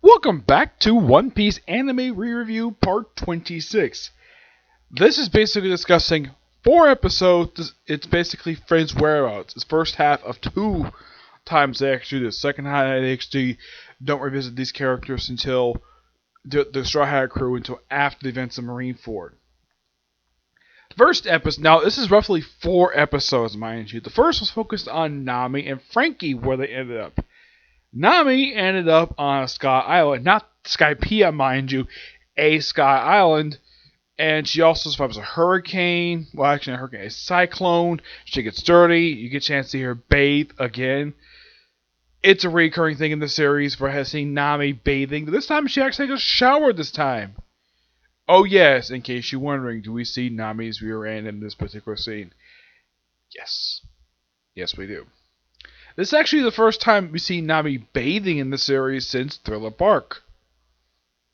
Welcome back to One Piece Anime Re-Review Part 26. This is basically discussing 4 episodes. It's basically Friends' whereabouts. It's first half of 2 times they actually do this. Second half they actually don't revisit these characters until the Straw Hat crew until after the events of Marineford. First episode, now this is roughly 4 episodes, mind you. The first was focused on Nami and Frankie, where they ended up. Nami ended up on a Sky Island, not Skypiea, mind you, a Sky Island, and she also survives a hurricane. Well, actually, a hurricane, a cyclone. She gets dirty. You get a chance to see her bathe again. It's a recurring thing in the series where I have seen Nami bathing, but this time she actually takes a shower this time. Oh yes, in case you're wondering, do we see Nami's rear end in this particular scene? Yes. Yes, we do. This is actually the first time we see Nami bathing in the series since Thriller Bark.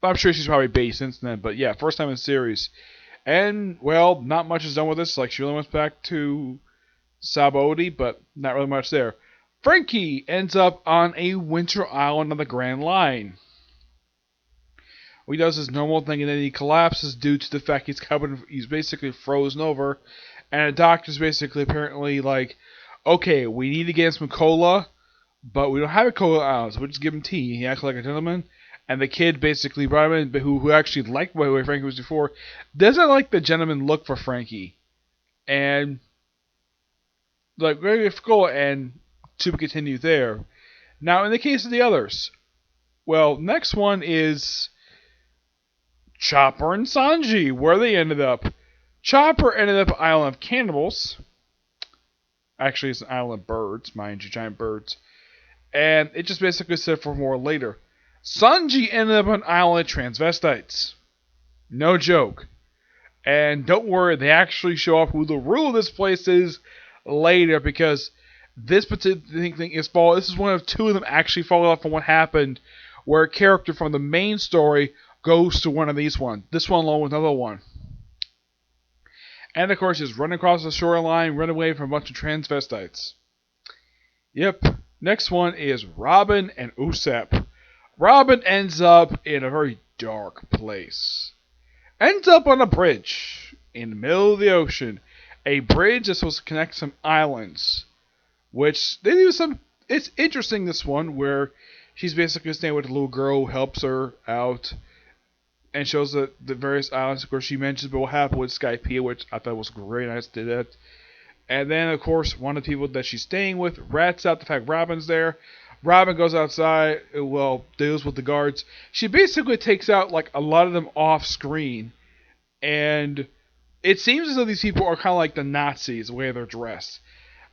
I'm sure she's probably bathed since then, but yeah, first time in the series. And, well, not much is done with this. Like, she really went back to Sabaody, but not really much there. Frankie ends up on a winter island on the Grand Line. He does his normal thing, and then he collapses due to the fact he's basically frozen over. And the doctor's basically apparently like, okay, we need to get him some cola, but we don't have a cola island, so we'll just give him tea. He acts like a gentleman. And the kid basically brought him in, who actually liked the way Frankie was before, doesn't like the gentleman look for Frankie. And, like, very cool, and to continue there. Now, in the case of the others, well, next one is Chopper and Sanji, where they ended up. Chopper ended up on Island of Cannibals. Actually, it's an island of birds, mind you, giant birds. And it just basically said for more later. Sanji ended up on an island of transvestites. No joke. And don't worry, they actually show up who the ruler of this place is later, because this particular thing is fall. This is one of 2 of them actually follow up on what happened, where a character from the main story goes to one of these ones. This one along with another one. And of course, just run across the shoreline, run away from a bunch of transvestites. Yep. Next one is Robin and Usopp. Robin ends up in a very dark place. Ends up on a bridge in the middle of the ocean. A bridge that's supposed to connect some islands. Which, they do some... It's interesting, this one, where she's basically staying with a little girl who helps her out. And shows the various islands. Of course, she mentions what happened with Skypiea, which I thought was great. Nice to do that. And then, of course, one of the people that she's staying with rats out the fact Robin's there. Robin goes outside, well, deals with the guards. She basically takes out, like, a lot of them off screen. And it seems as though these people are kind of like the Nazis, the way they're dressed.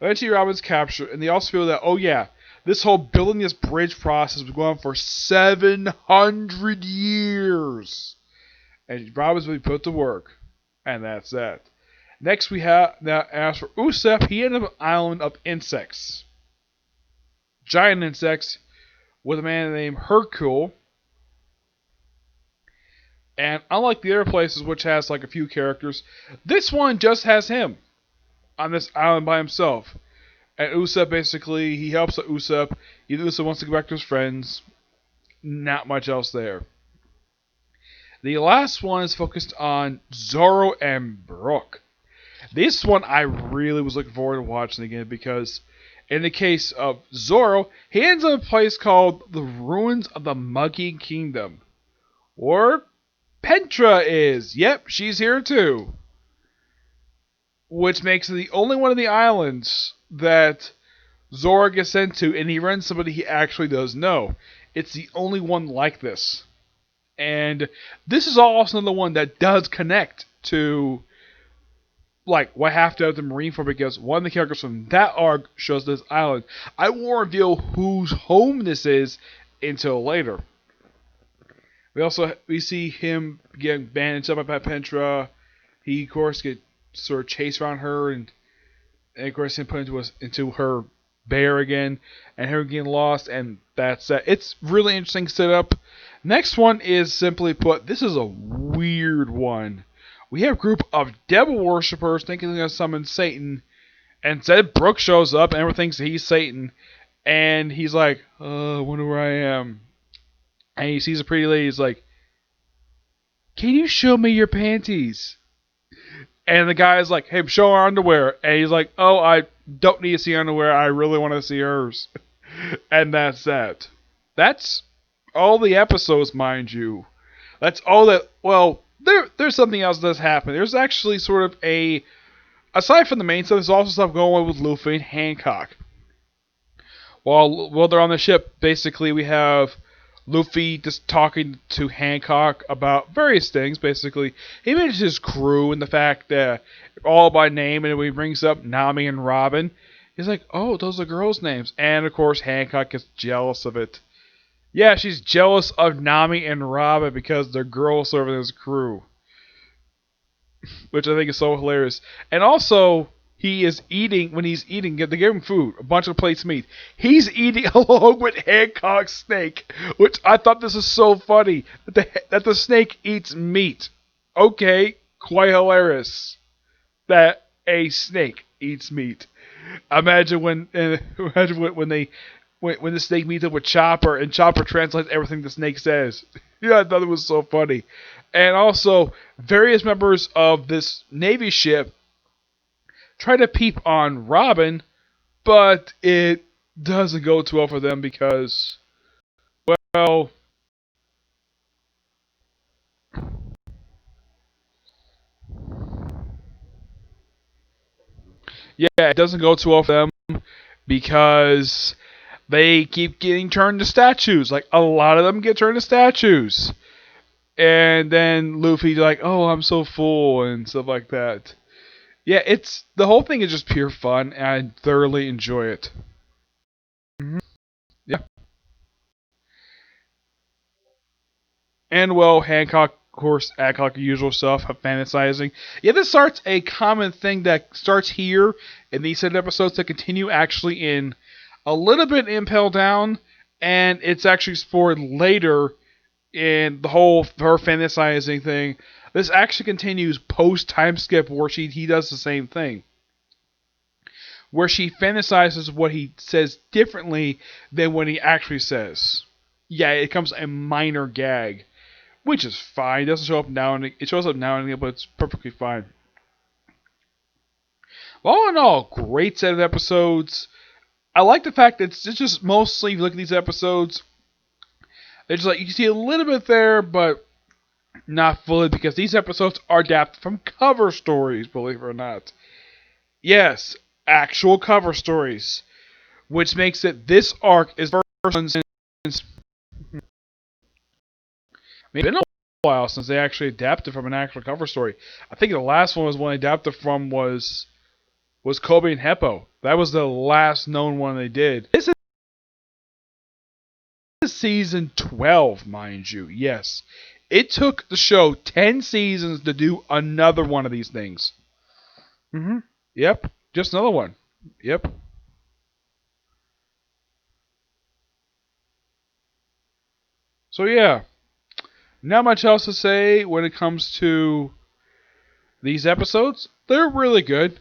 Eventually, Robin's captured, and they also feel that, oh yeah, this whole building this bridge process was going on for 700 years. And Robin's been put to work. And that's that. Next we have, now as for Usopp, he ended up on an island of insects. Giant insects, with a man named Hercule. And unlike the other places, which has like a few characters, this one just has him on this island by himself. And Usopp basically, he helps Usopp. Usopp wants to go back to his friends. Not much else there. The last one is focused on Zoro and Brook. This one I really was looking forward to watching again, because in the case of Zoro, he ends up in a place called the Ruins of the Monkey Kingdom. Or Pentra is. Yep, she's here too. Which makes it the only one of the islands that Zoro gets sent to, and he runs somebody he actually does know. It's the only one like this. And this is also another one that does connect to, like, what happened at the Marineford, because one of the characters from that arc shows this island. I won't reveal whose home this is until later. We see him getting bandaged up by Pentra. He, of course, gets sort of chased around her, and of course, him put into her bear again, and her getting lost, and that's that. It's really interesting setup. Next one is, simply put, this is a weird one. We have a group of devil worshippers thinking they're going to summon Satan, and instead Brook shows up, and everyone thinks he's Satan, and he's like, I wonder where I am. and he sees a pretty lady. He's like, "Can you show me your panties?" And the guy's like, "Hey, show her underwear." And he's like, "Oh, I don't need to see underwear. I really want to see hers." And that's that. That's all the episodes, mind you. That's all that. Well, there's something else that's happened. There's actually sort of a, aside from the main stuff, there's also stuff going on with Luffy and Hancock. While they're on the ship, basically we have Luffy just talking to Hancock about various things. Basically, he mentions his crew and the fact that all by name, and when he brings up Nami and Robin, he's like, "Oh, those are girls' names." And of course, Hancock gets jealous of it. Yeah, she's jealous of Nami and Robin because they're girls serving as crew, which I think is so hilarious. And also, he is eating, when he's eating, they give him food, a bunch of plates of meat. He's eating along with Hancock's snake, which I thought this is so funny that the snake eats meat. Okay, quite hilarious that a snake eats meat. Imagine when they when the snake meets up with Chopper and Chopper translates everything the snake says. Yeah, I thought it was so funny. And also, various members of this Navy ship try to peep on Robin, but it doesn't go too well for them because, well, yeah, it doesn't go too well for them because they keep getting turned to statues. Like, a lot of them get turned to statues. And then Luffy's like, "Oh, I'm so full," and stuff like that. Yeah, it's the whole thing is just pure fun, and I thoroughly enjoy it. hmm Yeah, and well, Hancock, of course, act like the usual stuff, fantasizing. Yeah, this starts a common thing that starts here in these set of episodes to continue actually in a little bit Impel Down, and it's actually explored later in the whole her fantasizing thing. This actually continues post time skip where he does the same thing, where she fantasizes what he says differently than what he actually says. Yeah, it becomes a minor gag, which is fine. It doesn't show up now and it shows up now and again, but it's perfectly fine. All in all, great set of episodes. I like the fact that it's just mostly, if you look at these episodes, it's like you can see a little bit there, but not fully, because these episodes are adapted from cover stories, believe it or not. Yes, actual cover stories, which makes it this arc is the first one since it's been a while since they actually adapted from an actual cover story. I think the last one was one they adapted from was Kobe and Heppo. That was the last known one they did. This is season 12, mind you. Yes, it took the show 10 seasons to do another one of these things. Yep, just another one. Yep. So yeah, not much else to say when it comes to these episodes. They're really good.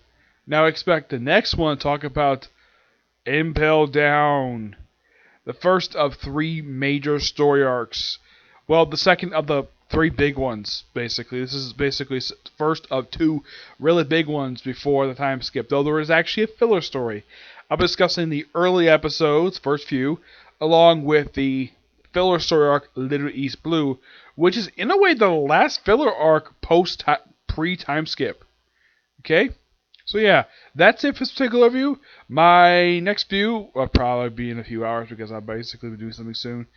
Now expect the next one to talk about Impel Down, the first of three major story arcs. Well, the second of the three big ones, basically. This is basically the first of two really big ones before the time skip, though there is actually a filler story. I'll be discussing the early episodes, first few, along with the filler story arc, Little East Blue, which is in a way the last filler arc pre-time skip. Okay? So yeah, that's it for this particular review. My next view will probably be in a few hours because I'll basically be doing something soon.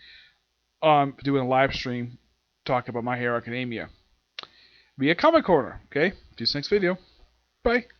Doing a live stream talking about My Hero Academia via Comic Corner. Okay? See you next video. Bye.